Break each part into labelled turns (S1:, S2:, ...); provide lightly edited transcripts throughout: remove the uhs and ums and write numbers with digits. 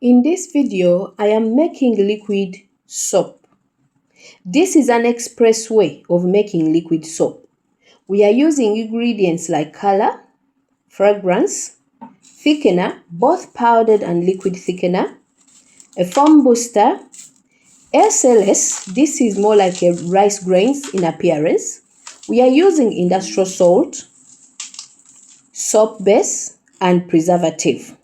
S1: In this video, I am making liquid soap. This is an express way of making liquid soap. We are using ingredients like color, fragrance, thickener, both powdered and liquid thickener, a foam booster, SLS, this is more like a rice grains in appearance. We are using industrial salt, soap base, and preservative.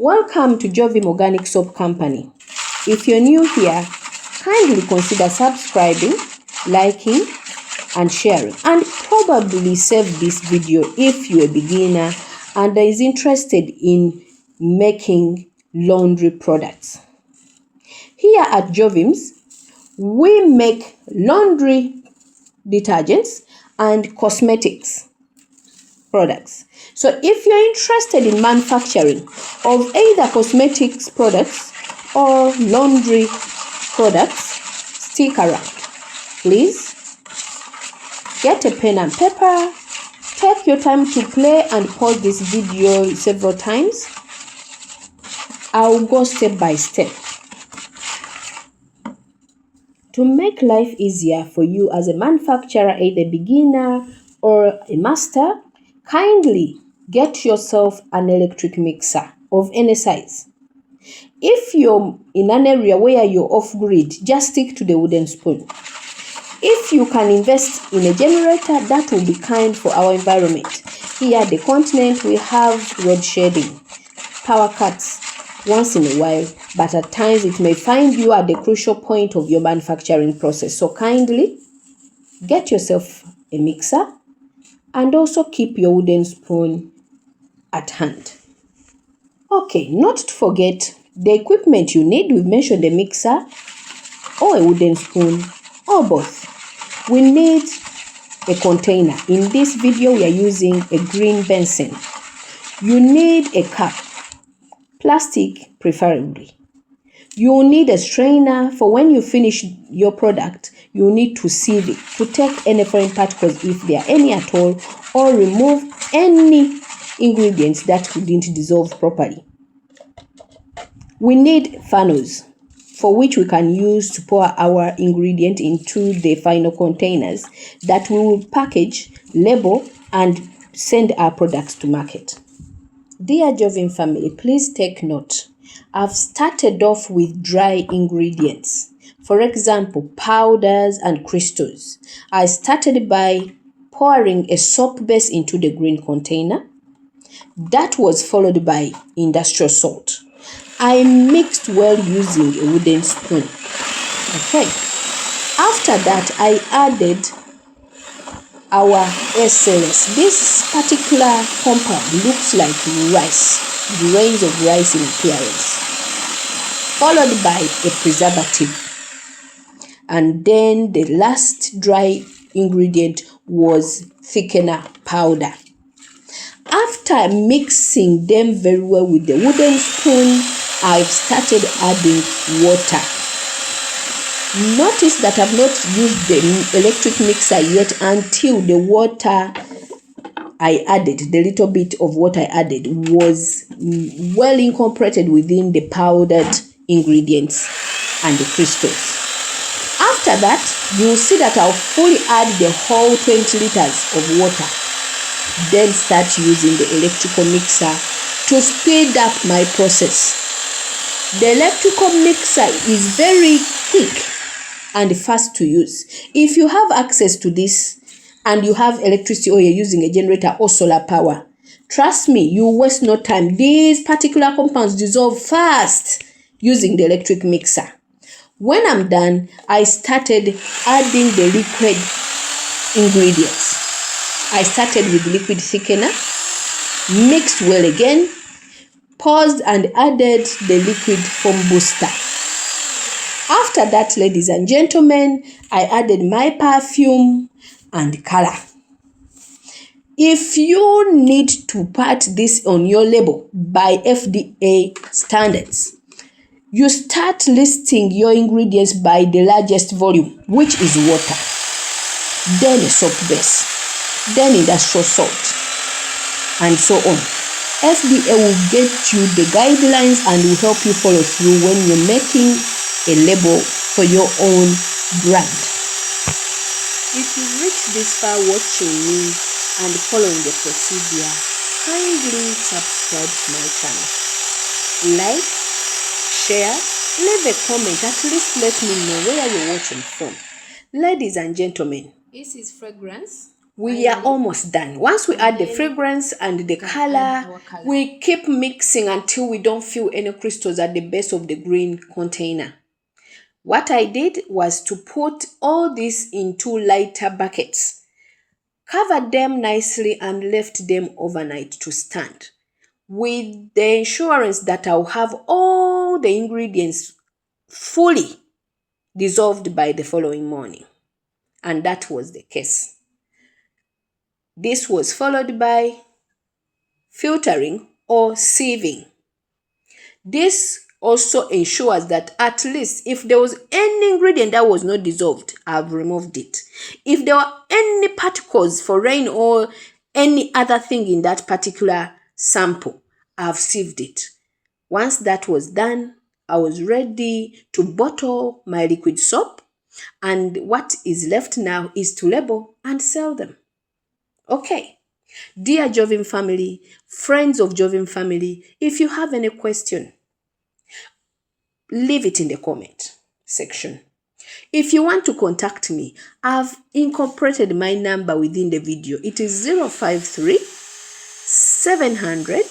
S1: Welcome to Jovim Organic Soap Company. If you're new here, kindly consider subscribing, liking, and sharing. And probably save this video if you're a beginner and is interested in making laundry products. Here at Jovim's, we make laundry detergents and cosmetics products. So if you're interested in manufacturing of either cosmetics products or laundry products, stick around. Please get a pen and paper, take your time to play and pause this video several times. I'll go step by step. To make life easier for you as a manufacturer, either beginner or a master, kindly get yourself an electric mixer of any size. If you're in an area where you're off-grid, just stick to the wooden spoon. If you can invest in a generator, that will be kind for our environment. Here at the continent, we have load shedding, power cuts once in a while, but at times it may find you at the crucial point of your manufacturing process. So kindly get yourself a mixer and also keep your wooden spoon at hand. Okay, not to forget the equipment you need. We've mentioned a mixer or a wooden spoon or both. We need a container. In this video, we are using a green basin. You need a cup, plastic preferably. You will need a strainer for when you finish your product. You need to sieve it to take any foreign particles if there are any at all, or remove any ingredients that didn't dissolve properly. We need funnels for which we can use to pour our ingredient into the final containers that we will package, label, and send our products to market. Dear Jovim family, please take note. I've started off with dry ingredients. For example, powders and crystals. I started by pouring a soap base into the green container. That was followed by industrial salt. I mixed well using a wooden spoon. Okay. After that, I added our SLS. This particular compound looks like rice, grains of rice in appearance, followed by a preservative. And then the last dry ingredient was thickener powder. After mixing them very well with the wooden spoon, I've started adding water. Notice that I've not used the electric mixer yet until the water I added, the little bit of water I added, was well incorporated within the powdered ingredients and the crystals. After that, you'll see that I'll fully add the whole 20 liters of water. Then start using the electrical mixer to speed up my process. The electrical mixer is very quick and fast to use. If you have access to this and you have electricity or you're using a generator or solar power, trust me, you waste no time. These particular compounds dissolve fast using the electric mixer. When I'm done, I started adding the liquid ingredients. I started with liquid thickener, mixed well again, paused and added the liquid foam booster. After that, ladies and gentlemen, I added my perfume and color. If you need to put this on your label by FDA standards, you start listing your ingredients by the largest volume, which is water, then a soap base, then industrial salt, and so on. SDA will get you the guidelines and will help you follow through when you're making a label for your own brand. If you've reached this far watching me and following the procedure, kindly subscribe to my channel. Like, share, leave a comment, at least let me know where you're watching from. Ladies and gentlemen, this is fragrance. We are almost done. Once we add the fragrance and the color, we keep mixing until we don't feel any crystals at the base of the green container. What I did was to put all this into lighter buckets, covered them nicely and left them overnight to stand, with the assurance that I'll have all the ingredients fully dissolved by the following morning. And that was the case. This was followed by filtering or sieving. This also ensures that at least if there was any ingredient that was not dissolved, I've removed it. If there were any particles for rain or any other thing in that particular sample, I've sieved it. Once that was done, I was ready to bottle my liquid soap, and what is left now is to label and sell them. Okay. Dear Jovim family, friends of Jovim family, if you have any question, leave it in the comment section. If you want to contact me, I've incorporated my number within the video. It is 053 700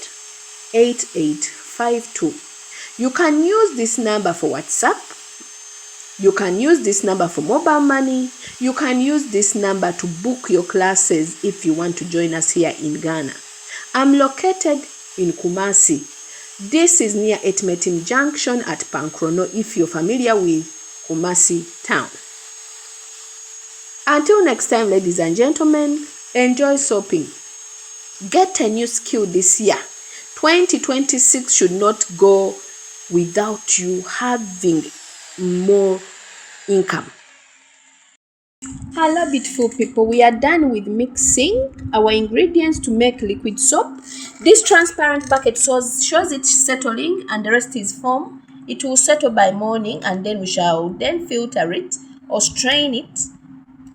S1: 8852. You can use this number for WhatsApp. You can use this number for mobile money. You can use this number to book your classes if you want to join us here in Ghana. I'm located in Kumasi. This is near Etmetim Junction at Pankrono if you're familiar with Kumasi town. Until next time, ladies and gentlemen, enjoy soaping. Get a new skill this year. 2026 should not go without you having more income. Hello beautiful people, we are done with mixing our ingredients to make liquid soap. This transparent bucket shows it settling and the rest is foam. It will settle by morning and then we shall then filter it or strain it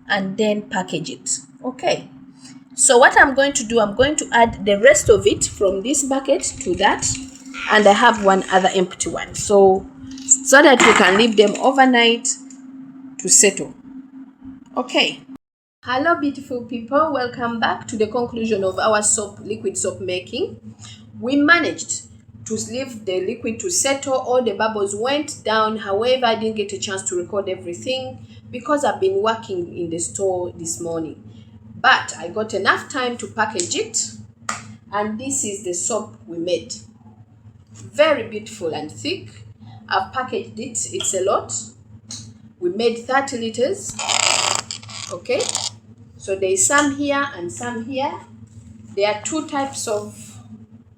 S1: and then package it. Okay, so what I'm going to do, I'm going to add the rest of it from this bucket to that, and I have one other empty one so that we can leave them overnight to settle. Okay. Hello beautiful people, welcome back to the conclusion of our liquid soap making. We managed to leave the liquid to settle, all the bubbles went down. However, I didn't get a chance to record everything because I've been working in the store this morning. But I got enough time to package it, and this is the soap we made. Very beautiful and thick. I've packaged it, it's a lot. We made 30 liters. Okay, so there is some here and some here. There are two types of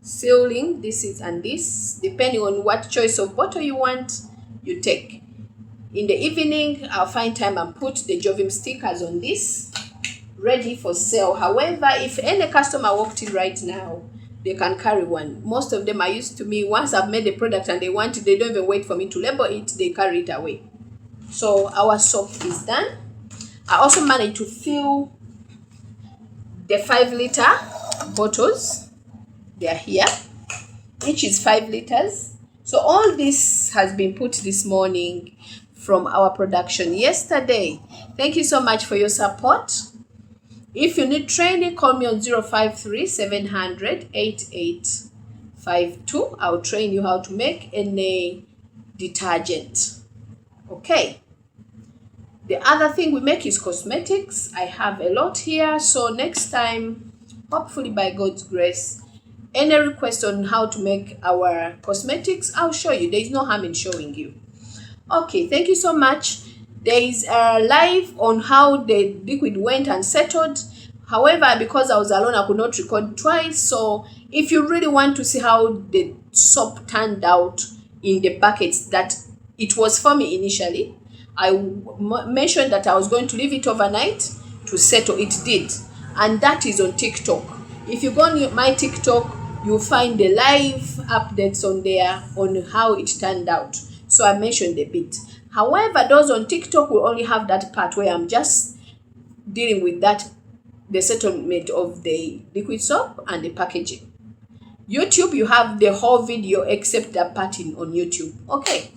S1: sealing, this is and this, depending on what choice of bottle you want, you take. In the evening, I'll find time and put the Jovim stickers on this, ready for sale. However, if any customer walked in right now, they can carry one. Most of them are used to me. Once I've made a product and they want it, they don't even wait for me to label it, they carry it away. So our soap is done. I also managed to fill the 5-liter bottles. They are here. Each is 5 liters. So all this has been put this morning from our production yesterday. Thank you so much for your support. If you need training, call me on 053 700 8852. I'll train you how to make any detergent. Okay. The other thing we make is cosmetics. I have a lot here. So next time, hopefully by God's grace, any request on how to make our cosmetics, I'll show you. There is no harm in showing you. Okay, thank you so much. There is a live on how the liquid went and settled. However, because I was alone, I could not record twice. So if you really want to see how the soap turned out in the buckets that it was for me initially, I mentioned that I was going to leave it overnight to settle. It did. And that is on TikTok. If you go on my TikTok, you'll find the live updates on there on how it turned out. So I mentioned a bit. However, those on TikTok will only have that part where I'm just dealing with that, the settlement of the liquid soap and the packaging. YouTube, you have the whole video except the part on YouTube. Okay,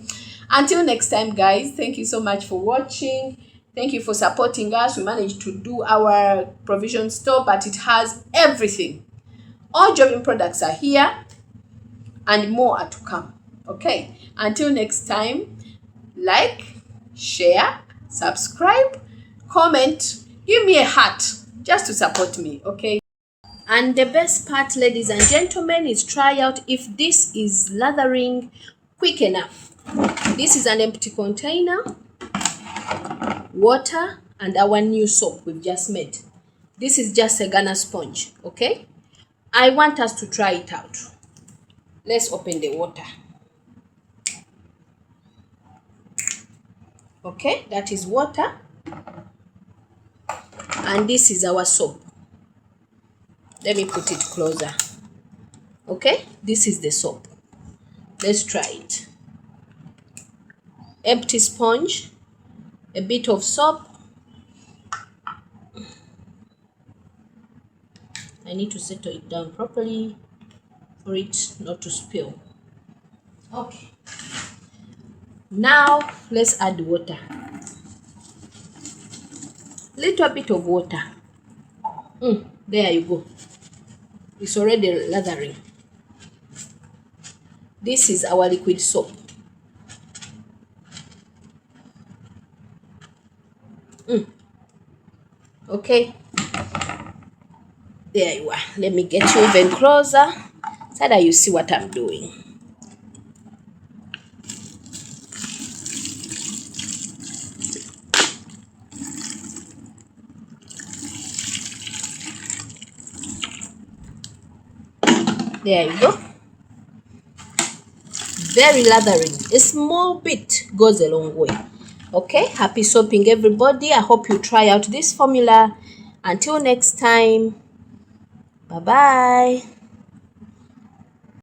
S1: until next time, guys, thank you so much for watching. Thank you for supporting us. We managed to do our provision store, but it has everything. All Jovin products are here and more are to come. Okay, until next time, like, share, subscribe, comment, give me a heart just to support me. Okay. And the best part, ladies and gentlemen, is try out if this is lathering quick enough. This is an empty container, water, and our new soap we've just made. This is just a Ghana sponge, okay? I want us to try it out. Let's open the water. Okay, that is water. And this is our soap. Let me put it closer. Okay, this is the soap. Let's try it. Empty sponge, a bit of soap. I need to settle it down properly for it not to spill. Okay. Now let's add water. Little bit of water. There you go. It's already lathering. This is our liquid soap. Okay. There you are. Let me get you even closer so that you see what I'm doing. There you go. Very lathering. A small bit goes a long way. Okay, happy soaping everybody. I hope you try out this formula. Until next time, bye bye.